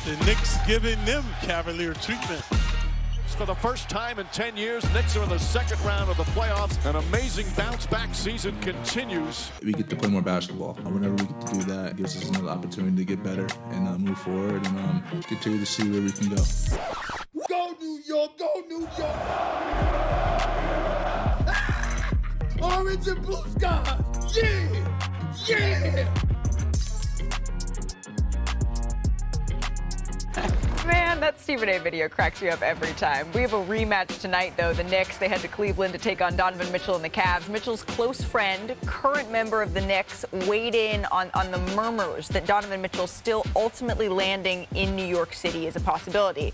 The Knicks giving them cavalier treatment. For the first time in 10 years, Knicks are in the second round of the playoffs. An amazing bounce-back season continues. We get to play more basketball. Whenever we get to do that, it gives us another opportunity to get better and move forward and continue to see where we can go. Go New York, go New York! Ah! Orange and blue skies, yeah, yeah! Man, that Stephen A. video cracks me up every time. We have a rematch tonight, though. The Knicks, they head to Cleveland to take on Donovan Mitchell and the Cavs. Mitchell's close friend, current member of the Knicks, weighed in on the murmurs that Donovan Mitchell still ultimately landing in New York City is a possibility.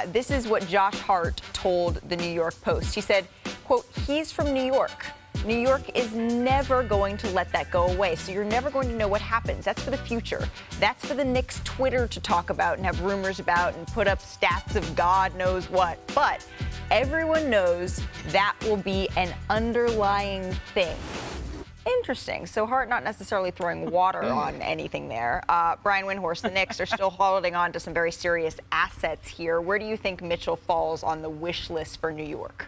This is what Josh Hart told the New York Post. He said, quote, "He's from New York. New York is never going to let that go away, so you're never going to know what happens. That's for the future. That's for the Knicks Twitter to talk about and have rumors about and put up stats of God knows what. But everyone knows that will be an underlying thing." Interesting. So Hart not necessarily throwing water on anything there. Brian Windhorst, the Knicks are still holding on to some very serious assets here. Where do you think Mitchell falls on the wish list for New York?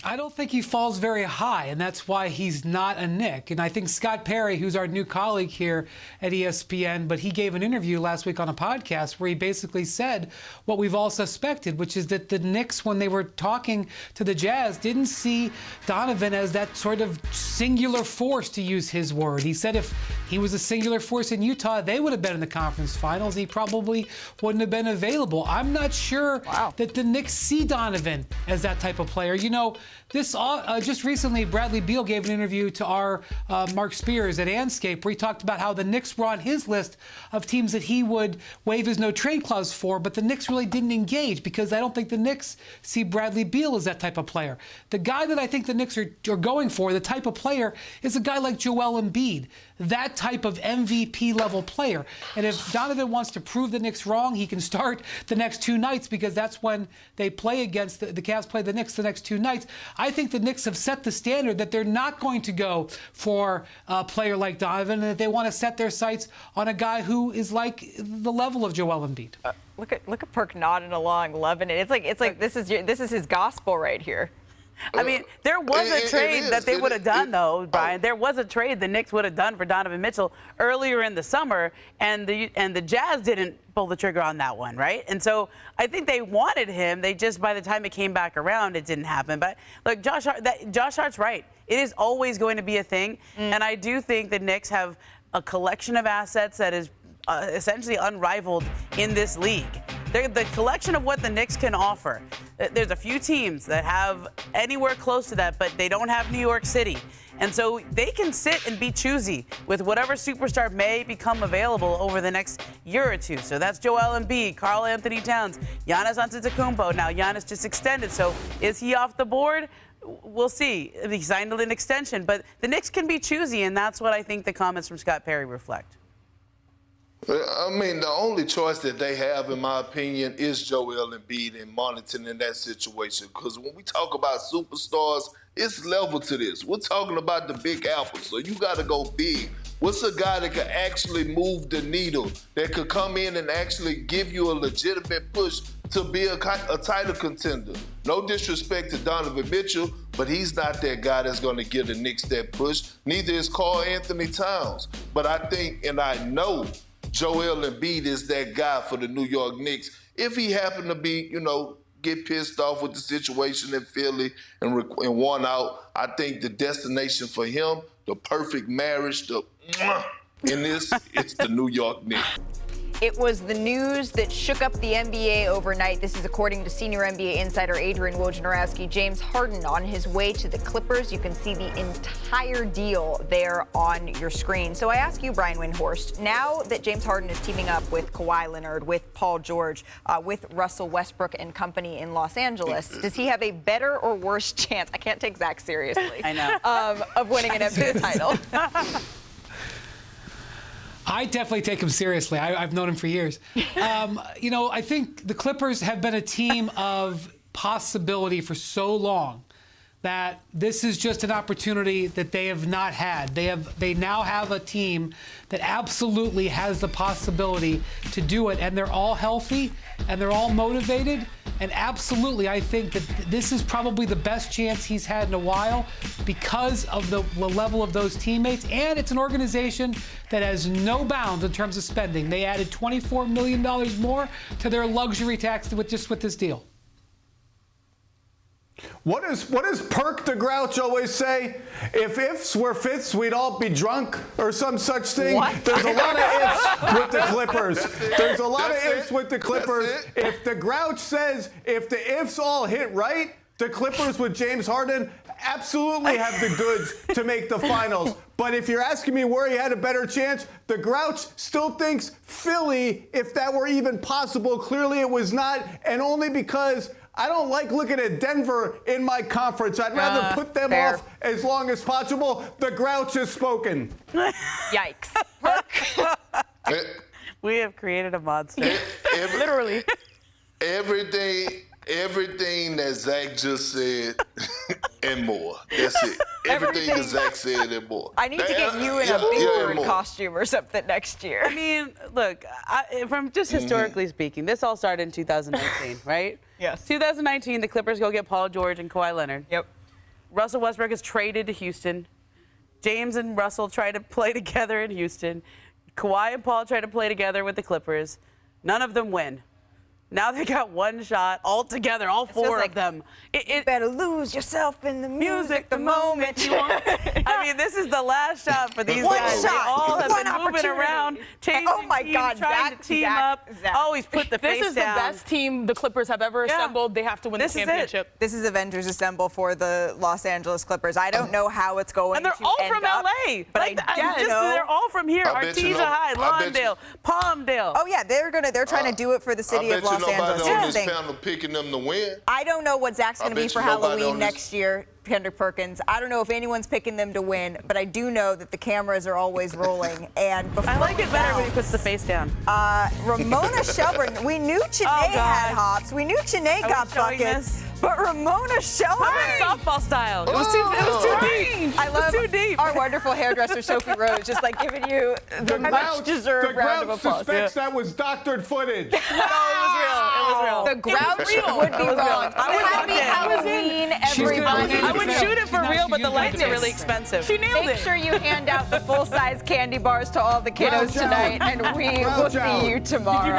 I don't think he falls very high, and that's why he's not a Knick. And I think Scott Perry, who's our new colleague here at ESPN, but he gave an interview last week on a podcast where he basically said what we've all suspected, which is that the Knicks, when they were talking to the Jazz, didn't see Donovan as that sort of singular force, to use his word. He said if he was a singular force in Utah, they would have been in the conference finals. He probably wouldn't have been available. I'm not sure that the Knicks see Donovan as that type of player. You know, this just recently, Bradley Beal gave an interview to our Mark Spears at Anscape, where he talked about how the Knicks were on his list of teams that he would waive his no-trade clause for, but the Knicks really didn't engage because I don't think the Knicks see Bradley Beal as that type of player. The guy that I think the Knicks are going for, the type of player, is a guy like Joel Embiid, that type of MVP-level player. And if Donovan wants to prove the Knicks wrong, he can start the next two nights because that's when they play against the Cavs play the Knicks the next two nights. I think the Knicks have set the standard that they're not going to go for a player like Donovan, and that they want to set their sights on a guy who is like the level of Joel Embiid. Look at Perk nodding along, loving it. It's like this is his gospel right here. I mean, there was a trade that they would have done, though, Brian. There was a trade the Knicks would have done for Donovan Mitchell earlier in the summer, and the Jazz didn't pull the trigger on that one, right? And so I think they wanted him. They just, by the time it came back around, it didn't happen. But look, Josh Hart's right. It is always going to be a thing, and I do think the Knicks have a collection of assets that is essentially unrivaled in this league. The collection of what the Knicks can offer. There's a few teams that have anywhere close to that, but they don't have New York City. And so they can sit and be choosy with whatever superstar may become available over the next year or two. So that's Joel Embiid, Karl Anthony Towns, Giannis Antetokounmpo. Now Giannis just extended, so is he off the board? We'll see. He signed an extension, but the Knicks can be choosy, and that's what I think the comments from Scott Perry reflect. I mean, the only choice that they have, in my opinion, is Joel Embiid and monitoring in that situation. Because when we talk about superstars, it's level to this. We're talking about the Big Apple, so you got to go big. What's a guy that could actually move the needle, that could come in and actually give you a legitimate push to be a title contender? No disrespect to Donovan Mitchell, but he's not that guy that's going to give the Knicks that push. Neither is Karl Anthony Towns. But I think, and I know, Joel Embiid is that guy for the New York Knicks. If he happened to be, get pissed off with the situation in Philly and want out, I think the destination for him, the perfect marriage, in this, it's the New York Knicks. It was the news that shook up the NBA overnight. This is according to senior NBA insider Adrian Wojnarowski. James Harden on his way to the Clippers. You can see the entire deal there on your screen. So I ask you, Brian Windhorst, now that James Harden is teaming up with Kawhi Leonard, with Paul George, with Russell Westbrook and company in Los Angeles, does he have a better or worse chance? I can't take Zach seriously. I know. Of winning an NBA title. I definitely take him seriously. I've known him for years. I think the Clippers have been a team of possibility for so long that this is just an opportunity that they have not had. They now have a team that absolutely has the possibility to do it, and they're all healthy and they're all motivated. And absolutely, I think that this is probably the best chance he's had in a while because of the level of those teammates. And it's an organization that has no bounds in terms of spending. They added $24 million more to their luxury tax with this deal. What does Perk the Grouch always say? If ifs were fifths, we'd all be drunk, or some such thing. What? There's a lot of ifs with the Clippers. There's a lot of ifs with the Clippers. If the Grouch says if the ifs all hit right, the Clippers with James Harden absolutely have the goods to make the finals. But if you're asking me where he had a better chance, the Grouch still thinks Philly, if that were even possible. Clearly it was not, and only because I don't like looking at Denver in my conference. I'd rather put them off as long as possible. The Grouch has spoken. Yikes. We have created a monster. Literally. Everything that Zach just said and more. That's it. Everything that Zach said and more. I need to get you in a Big Bird costume or something next year. I mean, look, from just historically speaking, this all started in 2019, right? Yes. 2019, the Clippers go get Paul George and Kawhi Leonard. Yep. Russell Westbrook is traded to Houston. James and Russell try to play together in Houston. Kawhi and Paul try to play together with the Clippers. None of them win. Now they got one shot all together, all four of them. You better lose yourself in the music the moment you want. I mean, this is the last shot for these guys. They all have been moving around, changing teams, trying to team up. Always put the face down. This is the best team the Clippers have ever assembled. They have to win the championship. This is Avengers Assemble for the Los Angeles Clippers. I don't know how it's going to end up. And they're all from L.A. But they're all from here. Artesia High, Lawndale, Palmdale. Oh, yeah, they're trying to do it for the city of Los Angeles. Nobody on this panel picking them to win. I don't know what Zach's going to be for Halloween next year, Kendrick Perkins. I don't know if anyone's picking them to win, but I do know that the cameras are always rolling. And I like it better when he puts the face down. Ramona Shelburne. We knew Chiney had hops. We knew Chiney got buckets. But Ramona Shelburne. Softball style. It was too deep. I love too deep. Our wonderful hairdresser, Sophie Rose, just like giving you the much-deserved round of applause. The Grouch suspects that was doctored footage. No, it was real. It was real. The Grouch would be wrong. Happy Halloween, everybody. I would shoot it for real, but the lights are really expensive. She nailed it. Make sure you hand out the full-size candy bars to all the kiddos tonight, and we will see you tomorrow.